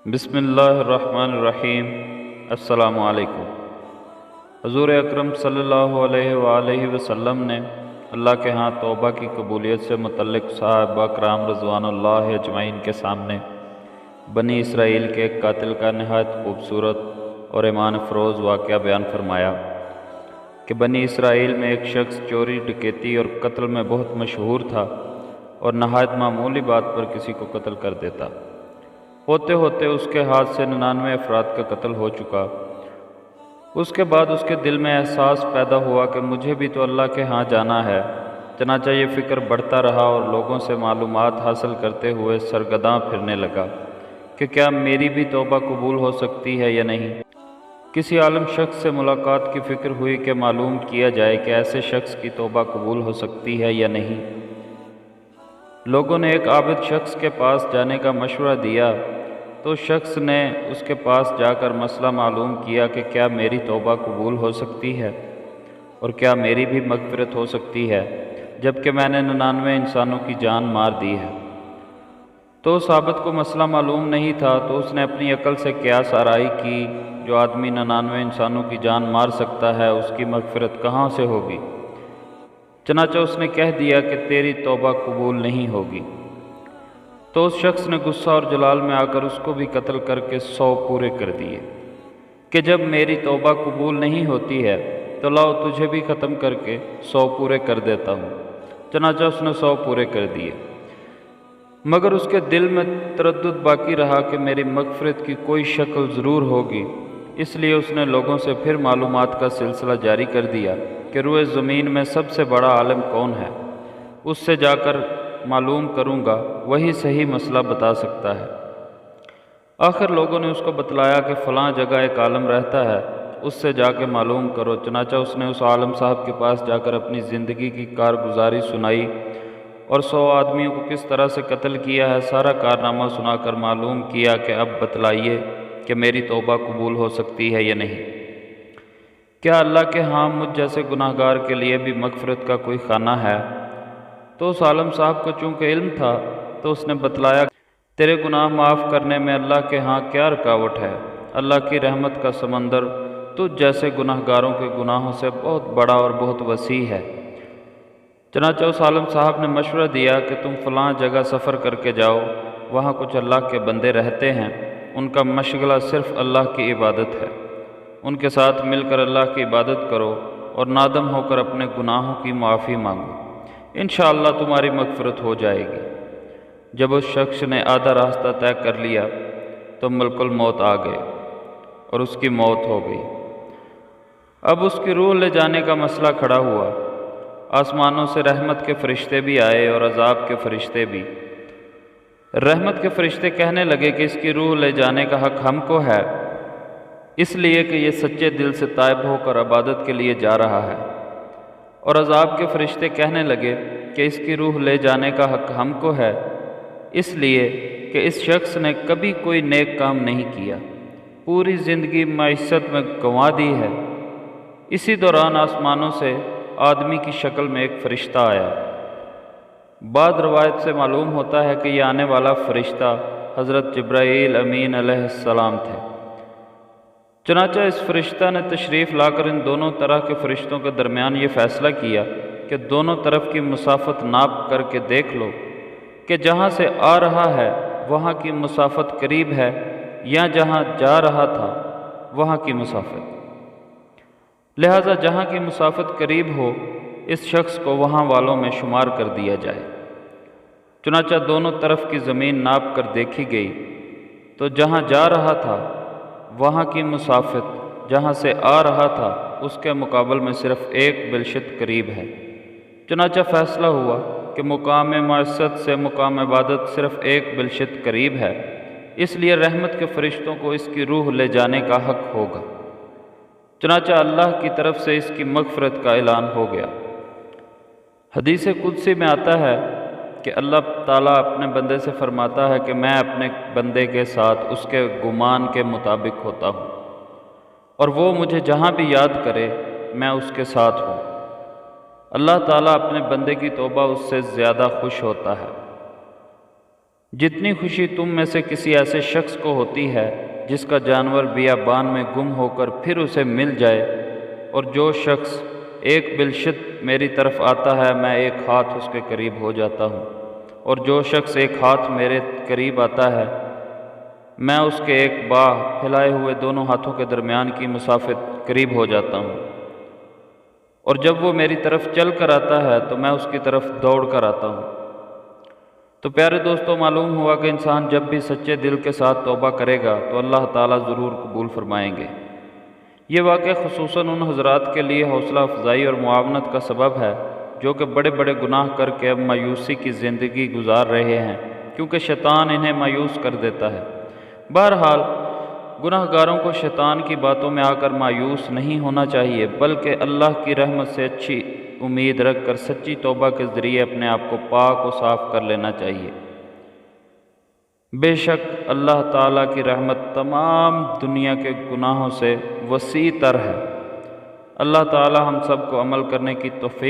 بسم اللہ الرحمن الرحیم۔ السلام علیکم۔ حضور اکرم صلی اللہ علیہ وآلہ وسلم نے اللہ کے ہاں توبہ کی قبولیت سے متعلق صحابہ کرام رضوان اللہ اجمعین کے سامنے بنی اسرائیل کے ایک قاتل کا نہایت خوبصورت اور ایمان افروز واقعہ بیان فرمایا کہ بنی اسرائیل میں ایک شخص چوری، ڈکیتی اور قتل میں بہت مشہور تھا اور نہایت معمولی بات پر کسی کو قتل کر دیتا۔ ہوتے ہوتے اس کے ہاتھ سے 99 افراد کا قتل ہو چکا۔ اس کے بعد اس کے دل میں احساس پیدا ہوا کہ مجھے بھی تو اللہ کے ہاں جانا ہے۔ چنانچہ یہ فکر بڑھتا رہا اور لوگوں سے معلومات حاصل کرتے ہوئے سرگرداں پھرنے لگا کہ کیا میری بھی توبہ قبول ہو سکتی ہے یا نہیں۔ کسی عالم شخص سے ملاقات کی فکر ہوئی کہ معلوم کیا جائے کہ ایسے شخص کی توبہ قبول ہو سکتی ہے یا نہیں۔ لوگوں نے ایک عابد شخص کے پاس جانے کا مشورہ دیا تو شخص نے اس کے پاس جا کر مسئلہ معلوم کیا کہ کیا میری توبہ قبول ہو سکتی ہے اور کیا میری بھی مغفرت ہو سکتی ہے جبکہ میں نے 99 انسانوں کی جان مار دی ہے۔ تو اس عابد کو مسئلہ معلوم نہیں تھا تو اس نے اپنی عقل سے قیاس آرائی کی، جو آدمی 99 انسانوں کی جان مار سکتا ہے اس کی مغفرت کہاں سے ہوگی؟ چنانچہ اس نے کہہ دیا کہ تیری توبہ قبول نہیں ہوگی۔ تو اس شخص نے غصہ اور جلال میں آ کر اس کو بھی قتل کر کے 100 پورے کر دیے کہ جب میری توبہ قبول نہیں ہوتی ہے تو لاؤ تجھے بھی ختم کر کے 100 پورے کر دیتا ہوں۔ چنانچہ اس نے 100 پورے کر دیے، مگر اس کے دل میں تردد باقی رہا کہ میری مغفرت کی کوئی شکل ضرور ہوگی۔ اس لیے اس نے لوگوں سے پھر معلومات کا سلسلہ جاری کر دیا کہ روئے زمین میں سب سے بڑا عالم کون ہے، اس سے جا کر معلوم کروں گا، وہی صحیح مسئلہ بتا سکتا ہے۔ آخر لوگوں نے اس کو بتلایا کہ فلاں جگہ ایک عالم رہتا ہے، اس سے جا کے معلوم کرو۔ چنانچہ اس نے اس عالم صاحب کے پاس جا کر اپنی زندگی کی کارگزاری سنائی اور 100 آدمیوں کو کس طرح سے قتل کیا ہے سارا کارنامہ سنا کر معلوم کیا کہ اب بتلائیے کہ میری توبہ قبول ہو سکتی ہے یا نہیں۔ کیا اللہ کے ہاں مجھ جیسے گناہ گار کے لیے بھی مغفرت کا کوئی خانہ ہے؟ تو اس عالم صاحب کو چونکہ علم تھا تو اس نے بتلایا، تیرے گناہ معاف کرنے میں اللہ کے ہاں کیا رکاوٹ ہے؟ اللہ کی رحمت کا سمندر تجھ جیسے گناہ گاروں کے گناہوں سے بہت بڑا اور بہت وسیع ہے۔ چنانچہ اس عالم صاحب نے مشورہ دیا کہ تم فلاں جگہ سفر کر کے جاؤ، وہاں کچھ اللہ کے بندے رہتے ہیں، ان کا مشغلہ صرف اللہ کی عبادت ہے، ان کے ساتھ مل کر اللہ کی عبادت کرو اور نادم ہو کر اپنے گناہوں کی معافی مانگو، انشاءاللہ تمہاری مغفرت ہو جائے گی۔ جب اس شخص نے آدھا راستہ طے کر لیا تو ملک الموت آ گئے اور اس کی موت ہو گئی۔ اب اس کی روح لے جانے کا مسئلہ کھڑا ہوا۔ آسمانوں سے رحمت کے فرشتے بھی آئے اور عذاب کے فرشتے بھی۔ رحمت کے فرشتے کہنے لگے کہ اس کی روح لے جانے کا حق ہم کو ہے، اس لیے کہ یہ سچے دل سے تائب ہو کر عبادت کے لیے جا رہا ہے۔ اور عذاب کے فرشتے کہنے لگے کہ اس کی روح لے جانے کا حق ہم کو ہے، اس لیے کہ اس شخص نے کبھی کوئی نیک کام نہیں کیا، پوری زندگی معیشت میں گنوا دی ہے۔ اسی دوران آسمانوں سے آدمی کی شکل میں ایک فرشتہ آیا۔ بعض روایت سے معلوم ہوتا ہے کہ یہ آنے والا فرشتہ حضرت جبرائیل امین علیہ السلام تھے۔ چنانچہ اس فرشتہ نے تشریف لا کر ان دونوں طرح کے فرشتوں کے درمیان یہ فیصلہ کیا کہ دونوں طرف کی مسافت ناپ کر کے دیکھ لو کہ جہاں سے آ رہا ہے وہاں کی مسافت قریب ہے یا جہاں جا رہا تھا وہاں کی مسافت، لہذا جہاں کی مسافت قریب ہو اس شخص کو وہاں والوں میں شمار کر دیا جائے۔ چنانچہ دونوں طرف کی زمین ناپ کر دیکھی گئی تو جہاں جا رہا تھا وہاں کی مسافت جہاں سے آ رہا تھا اس کے مقابل میں صرف ایک بلشت قریب ہے۔ چنانچہ فیصلہ ہوا کہ مقام معیشت سے مقام عبادت صرف ایک بلشت قریب ہے، اس لیے رحمت کے فرشتوں کو اس کی روح لے جانے کا حق ہوگا۔ چنانچہ اللہ کی طرف سے اس کی مغفرت کا اعلان ہو گیا۔ حدیث قدسی میں آتا ہے کہ اللہ تعالیٰ اپنے بندے سے فرماتا ہے کہ میں اپنے بندے کے ساتھ اس کے گمان کے مطابق ہوتا ہوں، اور وہ مجھے جہاں بھی یاد کرے میں اس کے ساتھ ہوں۔ اللہ تعالیٰ اپنے بندے کی توبہ اس سے زیادہ خوش ہوتا ہے۔ جتنی خوشی تم میں سے کسی ایسے شخص کو ہوتی ہے جس کا جانور بیابان میں گم ہو کر پھر اسے مل جائے، اور جو شخص ایک بالشت میری طرف آتا ہے میں ایک ہاتھ اس کے قریب ہو جاتا ہوں، اور جو شخص ایک ہاتھ میرے قریب آتا ہے میں اس کے ایک باہ پھیلائے ہوئے دونوں ہاتھوں کے درمیان کی مسافت قریب ہو جاتا ہوں، اور جب وہ میری طرف چل کر آتا ہے تو میں اس کی طرف دوڑ کر آتا ہوں۔ تو پیارے دوستو، معلوم ہوا کہ انسان جب بھی سچے دل کے ساتھ توبہ کرے گا تو اللہ تعالیٰ ضرور قبول فرمائیں گے۔ یہ واقعہ خصوصاً ان حضرات کے لیے حوصلہ افزائی اور معاونت کا سبب ہے جو کہ بڑے بڑے گناہ کر کے اب مایوسی کی زندگی گزار رہے ہیں، کیونکہ شیطان انہیں مایوس کر دیتا ہے۔ بہرحال گناہ گاروں کو شیطان کی باتوں میں آ کر مایوس نہیں ہونا چاہیے، بلکہ اللہ کی رحمت سے اچھی امید رکھ کر سچی توبہ کے ذریعے اپنے آپ کو پاک و صاف کر لینا چاہیے۔ بے شک اللہ تعالیٰ کی رحمت تمام دنیا کے گناہوں سے وسیع تر ہے۔ اللہ تعالیٰ ہم سب کو عمل کرنے کی توفیق